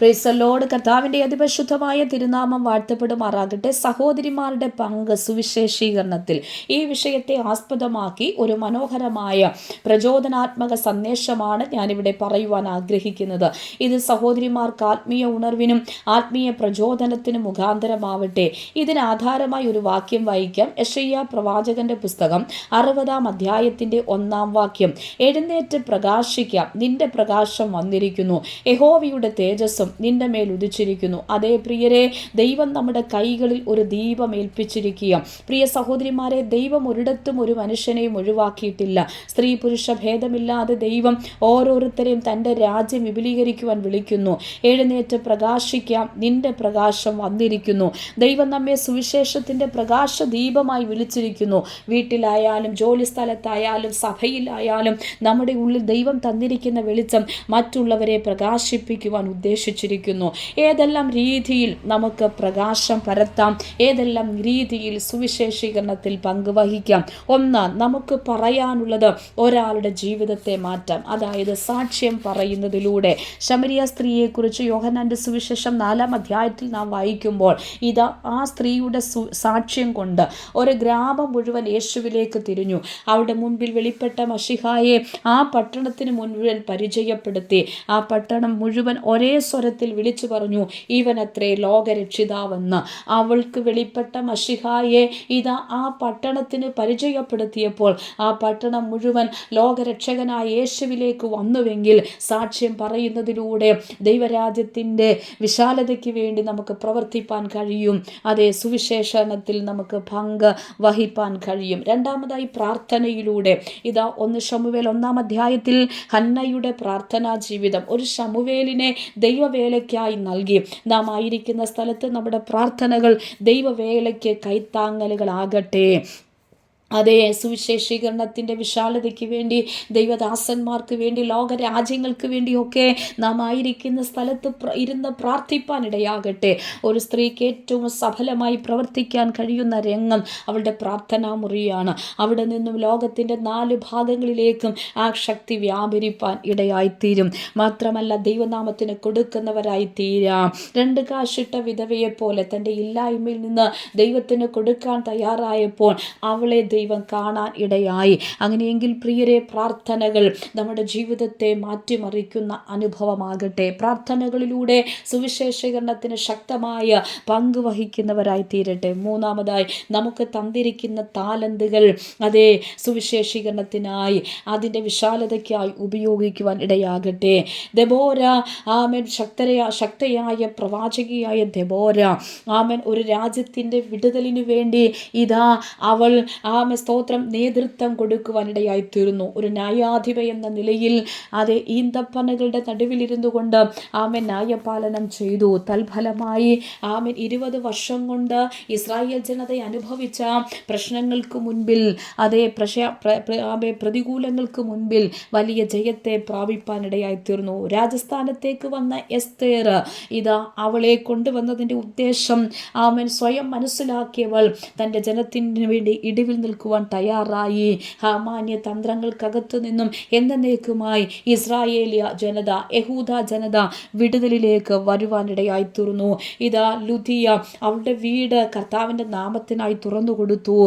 Praise the Lord. കർത്താവിൻ്റെ അതിപരിശുദ്ധമായ തിരുനാമം വാഴ്ത്തപ്പെടുമാറാകട്ടെ. സഹോദരിമാരുടെ പങ്ക് സുവിശേഷീകരണത്തിൽ ഈ വിഷയത്തെ ആസ്പദമാക്കി ഒരു മനോഹരമായ പ്രചോദനാത്മക സന്ദേശമാണ് ഞാനിവിടെ പറയുവാൻ ആഗ്രഹിക്കുന്നത്. ഇത് സഹോദരിമാർക്ക് ആത്മീയ ഉണർവിനും ആത്മീയ പ്രചോദനത്തിനും മുഖാന്തരമാവട്ടെ. ഇതിന് ആധാരമായി ഒരു വാക്യം വായിക്കാം. യെശയ്യാ പ്രവാചകന്റെ പുസ്തകം 60-ാം അധ്യായത്തിന്റെ 1-ാം വാക്യം. എഴുന്നേറ്റ് പ്രകാശിക്കാം, നിന്റെ പ്രകാശം വന്നിരിക്കുന്നു, യഹോവയുടെ തേജസ്സും നിന്റെ മേൽ ഉദിച്ചിരിക്കുന്നു. അതേ പ്രിയരെ, ദൈവം നമ്മുടെ കൈകളിൽ ഒരു ദീപം ഏൽപ്പിച്ചിരിക്കുക. പ്രിയ സഹോദരിമാരെ, ദൈവം ഒരിടത്തും ഒരു മനുഷ്യനെയും ഒഴിവാക്കിയിട്ടില്ല. സ്ത്രീ പുരുഷ ഭേദമില്ലാതെ ദൈവം ഓരോരുത്തരെയും തൻ്റെ രാജ്യം വിപുലീകരിക്കുവാൻ വിളിക്കുന്നു. എഴുന്നേറ്റ് പ്രകാശിക്കാം, നിന്റെ പ്രകാശം വന്നിരിക്കുന്നു. ദൈവം നമ്മെ സുവിശേഷത്തിൻ്റെ പ്രകാശ ദീപമായി വിളിച്ചിരിക്കുന്നു. വീട്ടിലായാലും ജോലി സ്ഥലത്തായാലും സഭയിലായാലും നമ്മുടെ ഉള്ളിൽ ദൈവം തന്നിരിക്കുന്ന വെളിച്ചം മറ്റുള്ളവരെ പ്രകാശിപ്പിക്കുവാൻ ഉദ്ദേശിച്ചിരിക്കുന്നു. ഏതെല്ലാം രീതിയിൽ നമുക്ക് പ്രകാശം പരത്താം, ഏതെല്ലാം രീതിയിൽ സുവിശേഷീകരണത്തിൽ പങ്കുവഹിക്കാം. ഒന്ന്, നമുക്ക് പറയാനുള്ളത് ഒരാളുടെ ജീവിതത്തെ മാറ്റാം. അതായത് സാക്ഷ്യം പറയുന്നതിലൂടെ. ശമരിയ സ്ത്രീയെക്കുറിച്ച് യോഹന്നാന്റെ സുവിശേഷം 4-ാം അധ്യായത്തിൽ നാം വായിക്കുമ്പോൾ ഇതാ ആ സ്ത്രീയുടെ സാക്ഷ്യം കൊണ്ട് ഒരു ഗ്രാമം മുഴുവൻ യേശുവിലേക്ക് തിരിഞ്ഞു. അവരുടെ മുൻപിൽ വെളിപ്പെട്ട മശിഹായെ ആ പട്ടണത്തിന് മുഴുവൻ പരിചയപ്പെടുത്തി. ആ പട്ടണം മുഴുവൻ ഒരേ സ്വരത്തിൽ വിളിച്ചു പറഞ്ഞു, ഇവനത്രേ ലോകരക്ഷിതാവെന്ന്. അവൾക്ക് വെളിപ്പെട്ട മശിഹായെ ഇതാ ആ പട്ടണത്തിന് പരിചയപ്പെടുത്തിയപ്പോൾ ആ പട്ടണം മുഴുവൻ ലോകരക്ഷകനായ യേശുവിലേക്ക് വന്നുവെങ്കിൽ സാക്ഷ്യം പറയുന്നതിലൂടെ ദൈവരാജ്യത്തിൻ്റെ വിശാലതയ്ക്ക് വേണ്ടി നമുക്ക് പ്രവർത്തിപ്പാൻ കഴിയും. അതേ, സുവിശേഷണത്തിൽ നമുക്ക് പങ്ക് വഹിപ്പാൻ കഴിയും. രണ്ടാമതായി പ്രാർത്ഥനയിലൂടെ. ഇതാ 1 ശമൂവേൽ 1-ാം അധ്യായത്തിൽ ഹന്നയുടെ പ്രാർത്ഥനാ ജീവിതം ഒരു ശമൂവേലിനെ ദൈവവേലയ്ക്കായി നൽകി. നാം ആയിരിക്കുന്ന സ്ഥലത്ത് നമ്മുടെ പ്രാർത്ഥനകൾ ദൈവവേലയ്ക്ക് കൈത്താങ്ങലുകളാകട്ടെ. അതേ, സുവിശേഷീകരണത്തിൻ്റെ വിശാലതയ്ക്ക് വേണ്ടി, ദൈവദാസന്മാർക്ക് വേണ്ടി, ലോകരാജ്യങ്ങൾക്ക് വേണ്ടിയൊക്കെ നാം ആയിരിക്കുന്ന സ്ഥലത്ത് ഇരുന്ന് പ്രാർത്ഥിപ്പാനിടയാകട്ടെ. ഒരു സ്ത്രീക്ക് ഏറ്റവും സഫലമായി പ്രവർത്തിക്കാൻ കഴിയുന്ന രംഗം അവളുടെ പ്രാർത്ഥനാ മുറിയാണ്. അവിടെ നിന്നും ലോകത്തിൻ്റെ 4 ഭാഗങ്ങളിലേക്കും ആ ശക്തി വ്യാപരിപ്പാൻ ഇടയായിത്തീരും. മാത്രമല്ല, ദൈവനാമത്തിന് കൊടുക്കുന്നവരായി തീരാം. 2 കാശിട്ട വിധവയെപ്പോലെ തൻ്റെ ഇല്ലായ്മയിൽ നിന്ന് ദൈവത്തിന് കൊടുക്കാൻ തയ്യാറായപ്പോൾ അവളെ ദൈവം കാണാൻ ഇടയായി. അങ്ങനെയെങ്കിൽ പ്രിയരെ, പ്രാർത്ഥനകൾ നമ്മുടെ ജീവിതത്തെ മാറ്റിമറിക്കുന്ന അനുഭവമാകട്ടെ. പ്രാർത്ഥനകളിലൂടെ സുവിശേഷീകരണത്തിന് ശക്തമായ പങ്ക് വഹിക്കുന്നവരായി തീരട്ടെ. മൂന്നാമതായി, നമുക്ക് തന്നിരിക്കുന്ന താലന്തുകൾ അതേ സുവിശേഷീകരണത്തിനായി, അതിൻ്റെ വിശാലതയ്ക്കായി ഉപയോഗിക്കുവാൻ ഇടയാകട്ടെ. ദെബോര, ആമേൻ, ശക്തയായ പ്രവാചകിയായ ദെബോര, ആമേൻ, ഒരു രാജ്യത്തിൻ്റെ വിടുതലിനു വേണ്ടി ഇതാ അവൾ സ്തോത്രം നേതൃത്വം കൊടുക്കുവാനിടയായി തീർന്നു. ഒരു ന്യായാധിപ എന്ന നിലയിൽ അത് ഈന്തപ്പനകളുടെ നടുവിലിരുന്നു കൊണ്ട് ആമേൻ ന്യായപാലനം ചെയ്തു. തൽഫലമായി ആമേൻ 20 വർഷം കൊണ്ട് ഇസ്രായേൽ ജനത അനുഭവിച്ച പ്രശ്നങ്ങൾക്ക് മുൻപിൽ, അതേ പ്രതികൂലങ്ങൾക്ക് മുൻപിൽ വലിയ ജയത്തെ പ്രാപിപ്പാനിടയായി തീർന്നു. രാജസ്ഥാനത്തേക്ക് വന്ന എസ്തേർ, ഇതാ അവളെ കൊണ്ടുവന്നതിൻ്റെ ഉദ്ദേശം ആമേൻ സ്വയം മനസ്സിലാക്കിയവൾ തൻ്റെ ജനത്തിന് വേണ്ടി ഇടിവിൽ നിൽക്കുവാൻ തയ്യാറായി. ഹാമാന്യ തന്ത്രങ്ങൾക്കകത്തു നിന്നും എന്നേക്കുമായി ഇസ്രായേലിയ ജനത, യഹൂദ ജനത വിടുതലിലേക്ക് വരുവാനിടയായി തീർന്നു. ഇതാ ലുദിയ അവളുടെ വീട് കർത്താവിൻ്റെ നാമത്തിനായി തുറന്നു കൊടുത്തു.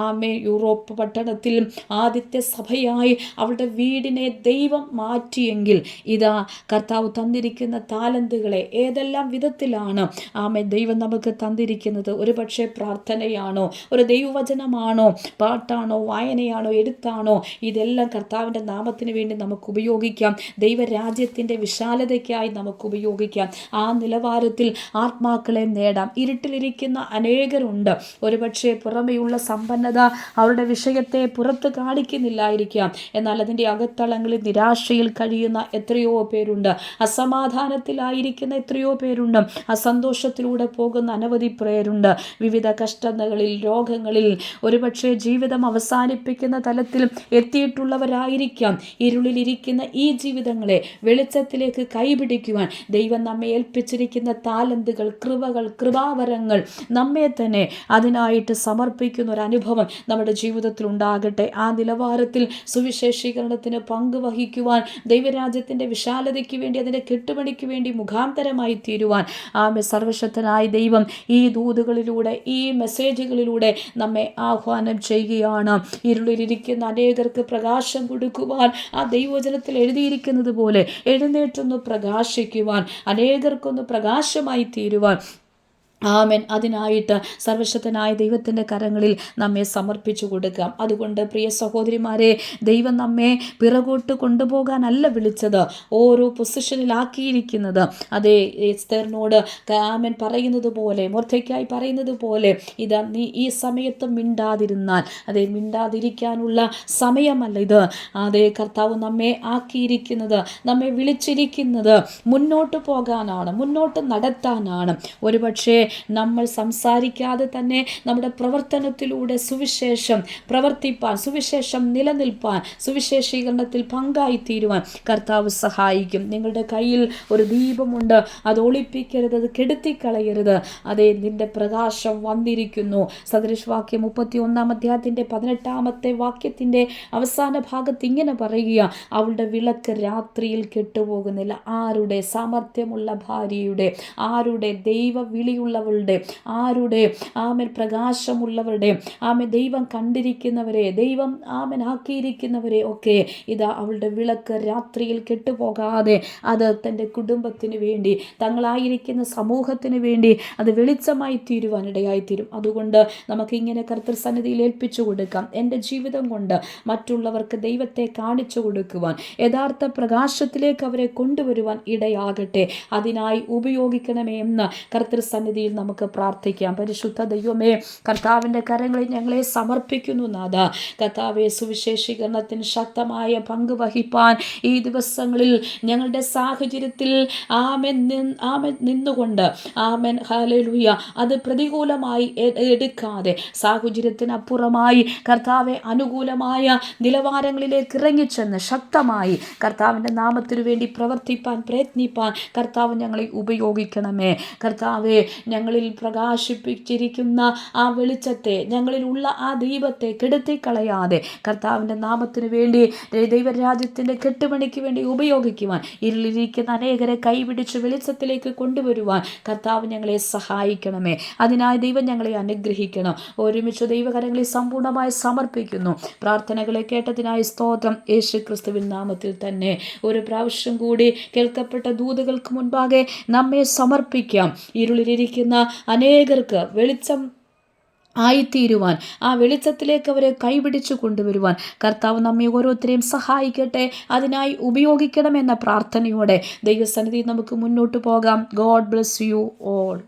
ആമേ, യൂറോപ്പ് പട്ടണത്തിൽ ആദ്യത്തെ സഭയായി അവളുടെ വീടിനെ ദൈവം മാറ്റിയെങ്കിൽ ഇതാ കർത്താവ് തന്നിരിക്കുന്ന താലന്തുകളെ ഏതെല്ലാം വിധത്തിലാണ് ആമേ ദൈവം നമുക്ക് തന്നിരിക്കുന്നത്. ഒരു പക്ഷേ പ്രാർത്ഥനയാണോ, ഒരു ദൈവവചനമാണോ, പാട്ടാണോ, വായനയാണോ, എഴുത്താണോ, ഇതെല്ലാം കർത്താവിൻ്റെ നാമത്തിന് വേണ്ടി നമുക്ക് ഉപയോഗിക്കാം. ദൈവരാജ്യത്തിൻ്റെ വിശാലതയ്ക്കായി നമുക്ക് ഉപയോഗിക്കാം. ആ നിലവാരത്തിൽ ആത്മാക്കളെ നേടാം. ഇരുട്ടിലിരിക്കുന്ന അനേകരുണ്ട്. ഒരുപക്ഷെ പുറമെയുള്ള സമ്പന്നത അവരുടെ വിഷയത്തെ പുറത്ത് കാണിക്കുന്നില്ലായിരിക്കാം. എന്നാൽ അതിൻ്റെ അകത്തളങ്ങളിൽ നിരാശയിൽ കഴിയുന്ന എത്രയോ പേരുണ്ട്. അസമാധാനത്തിലായിരിക്കുന്ന എത്രയോ പേരുണ്ട്. അസന്തോഷത്തിലൂടെ പോകുന്ന അനവധി പേരുണ്ട്. വിവിധ കഷ്ടതകളിൽ, രോഗങ്ങളിൽ, ഒരുപക്ഷെ ജീവിതം അവസാനിപ്പിക്കുന്ന തലത്തിൽ എത്തിയിട്ടുള്ളവരായിരിക്കാം. ഇരുളിലിരിക്കുന്ന ഈ ജീവിതങ്ങളെ വെളിച്ചത്തിലേക്ക് കൈപിടിക്കുവാൻ ദൈവം നമ്മെ ഏൽപ്പിച്ചിരിക്കുന്ന താലന്തുകൾ, കൃപകൾ, കൃപാവരങ്ങൾ നമ്മെ തന്നെ അതിനായിട്ട് സമർപ്പിക്കുന്ന ഒരു അനുഭവം നമ്മുടെ ജീവിതത്തിൽ ഉണ്ടാകട്ടെ. ആ നിലവാരത്തിൽ സുവിശേഷീകരണത്തിന് പങ്കുവഹിക്കുവാൻ, ദൈവരാജ്യത്തിൻ്റെ വിശാലതയ്ക്ക് വേണ്ടി, അതിൻ്റെ കെട്ടുപണിക്ക് വേണ്ടി മുഖാന്തരമായി തീരുവാൻ സർവശക്തനായ ദൈവം ഈ ദൂതുകളിലൂടെ, ഈ മെസ്സേജുകളിലൂടെ നമ്മെ ആഹ്വാനം ചെയ്യുകയാണ്. ഇരുളിലിരിക്കുന്ന അനേകർക്ക് പ്രകാശം കൊടുക്കുവാൻ, ആ ദൈവവചനത്തിൽ എഴുതിയിരിക്കുന്നത് പോലെ എഴുന്നേറ്റൊന്ന് പ്രകാശിക്കുവാൻ, അനേകർക്കൊന്ന് പ്രകാശമായി തീരുവാൻ ആമേൻ. അതിനായിട്ട് സർവശക്തനായ ദൈവത്തിൻ്റെ കരങ്ങളിൽ നമ്മെ സമർപ്പിച്ചു കൊടുക്കാം. അതുകൊണ്ട് പ്രിയ സഹോദരിമാരെ, ദൈവം നമ്മെ പിറകോട്ട് കൊണ്ടുപോകാനല്ല വിളിച്ചത്, ഓരോ പൊസിഷനിലാക്കിയിരിക്കുന്നത്. അതേ എസ്തേറിനോട് ആമേൻ പറയുന്നത് പോലെ, മൊർദെഖായി പറയുന്നത് പോലെ, ഇതാ നീ ഈ സമയത്ത് മിണ്ടാതിരുന്നാൽ, അതേ മിണ്ടാതിരിക്കാനുള്ള സമയമല്ല ഇത്. അതേ കർത്താവ് നമ്മെ ആക്കിയിരിക്കുന്നത്, നമ്മെ വിളിച്ചിരിക്കുന്നത് മുന്നോട്ട് പോകാനാണ്, മുന്നോട്ട് നടത്താനാണ്. ഒരുപക്ഷെ നമ്മൾ സംസാരിക്കാതെ തന്നെ നമ്മുടെ പ്രവർത്തനത്തിലൂടെ സുവിശേഷം പ്രവർത്തിപ്പാൻ, സുവിശേഷം നിലനിൽപ്പാൻ, സുവിശേഷീകരണത്തിൽ പങ്കായിത്തീരുവാൻ കർത്താവ് സഹായിക്കും. നിങ്ങളുടെ കയ്യിൽ ഒരു ദീപമുണ്ട്, അത് ഒളിപ്പിക്കരുത്, അത് കെടുത്തിക്കളയരുത്. അതേ നിന്റെ പ്രകാശം വന്നിരിക്കുന്നു. സദൃശവാക്യം 31 അധ്യായത്തിൻ്റെ 18 വാക്യത്തിൻ്റെ അവസാന ഭാഗത്ത് ഇങ്ങനെ പറയുക, അവളുടെ വിളക്ക് രാത്രിയിൽ കെട്ടുപോകുന്നില്ല. ആരുടെ? സാമർഥ്യമുള്ള ഭാര്യയുടെ, ആരുടെ? ദൈവവിളിയുള്ള ആരുടെ? ആമൻ പ്രകാശമുള്ളവരുടെ, ആമൻ ദൈവം കണ്ടിരിക്കുന്നവരെ, ദൈവം ആമൻ ആക്കിയിരിക്കുന്നവരെ ഒക്കെ ഇതാ അവളുടെ വിളക്ക് രാത്രിയിൽ കെട്ടുപോകാതെ അത് തൻ്റെ കുടുംബത്തിന് വേണ്ടി, തങ്ങളായിരിക്കുന്ന സമൂഹത്തിന് വേണ്ടി അത് വെളിച്ചമായി തീരുവാനിടയായിത്തീരും. അതുകൊണ്ട് നമുക്കിങ്ങനെ കർത്തൃസന്നിധിയിൽ ഏൽപ്പിച്ചു കൊടുക്കാം. എൻ്റെ ജീവിതം കൊണ്ട് മറ്റുള്ളവർക്ക് ദൈവത്തെ കാണിച്ചു കൊടുക്കുവാൻ, യഥാർത്ഥ പ്രകാശത്തിലേക്ക് അവരെ കൊണ്ടുവരുവാൻ ഇടയാകട്ടെ. അതിനായി ഉപയോഗിക്കണമേ എന്ന് കർത്തൃസന്നിധിയിൽ നമുക്ക് പ്രാർത്ഥിക്കാം. പരിശുദ്ധ ദൈവമേ, കർത്താവിൻ്റെ കരങ്ങളിൽ ഞങ്ങളെ സമർപ്പിക്കുന്നു നാഥ. കർത്താവെ, സുവിശേഷീകരണത്തിന് ശക്തമായ പങ്ക് വഹിപ്പാൻ ഈ ദിവസങ്ങളിൽ ഞങ്ങളുടെ സാഹചര്യത്തിൽ ആമേൻ നിന്നുകൊണ്ട്, ആമേൻ ഹല്ലേലൂയ, അത് പ്രതികൂലമായി എടുക്കാതെ സാഹചര്യത്തിനപ്പുറമായി കർത്താവെ അനുകൂലമായ നിലവാരങ്ങളിലേക്ക് ഇറങ്ങിച്ചെന്ന് ശക്തമായി കർത്താവിൻ്റെ നാമത്തിനു വേണ്ടി പ്രവർത്തിപ്പാൻ, പ്രയത്നിപ്പാൻ കർത്താവ് ഞങ്ങളെ ഉപയോഗിക്കണമേ. കർത്താവെ, ഞങ്ങളിൽ പ്രകാശിപ്പിച്ചിരിക്കുന്ന ആ വെളിച്ചത്തെ, ഞങ്ങളിലുള്ള ആ ദീപത്തെ കെടുത്തിക്കളയാതെ കർത്താവിൻ്റെ നാമത്തിന് വേണ്ടി, ദൈവരാജ്യത്തിൻ്റെ കെട്ടുപണിക്ക് വേണ്ടി ഉപയോഗിക്കുവാൻ, ഇരുളിരിക്കുന്ന അനേകരെ കൈപിടിച്ച് വെളിച്ചത്തിലേക്ക് കൊണ്ടുവരുവാൻ കർത്താവ് ഞങ്ങളെ സഹായിക്കണമേ. അതിനായി ദൈവം ഞങ്ങളെ അനുഗ്രഹിക്കണം. ഒരുമിച്ച് ദൈവകരങ്ങളിൽ സമ്പൂർണ്ണമായി സമർപ്പിക്കുന്നു. പ്രാർത്ഥനകളെ കേട്ടതിനായി സ്തോത്രം. യേശു ക്രിസ്തുവിൻ നാമത്തിൽ തന്നെ ഒരു പ്രാവശ്യം കൂടി കേൾക്കപ്പെട്ട ദൂതുകൾക്ക് മുൻപാകെ നമ്മെ സമർപ്പിക്കാം. ഇരുളിലിരിക്കുന്ന അനേകർക്ക് വെളിച്ചം ആയിത്തീരുവാൻ, ആ വെളിച്ചത്തിലേക്ക് അവരെ കൈപിടിച്ചു കൊണ്ടുവരുവാൻ കർത്താവ് നമ്മെ ഓരോരുത്തരെയും സഹായിക്കട്ടെ. അതിനായി ഉപയോഗിക്കണമെന്ന പ്രാർത്ഥനയോടെ ദൈവസന്നിധിയിൽ നമുക്ക് മുന്നോട്ട് പോകാം. God bless you all.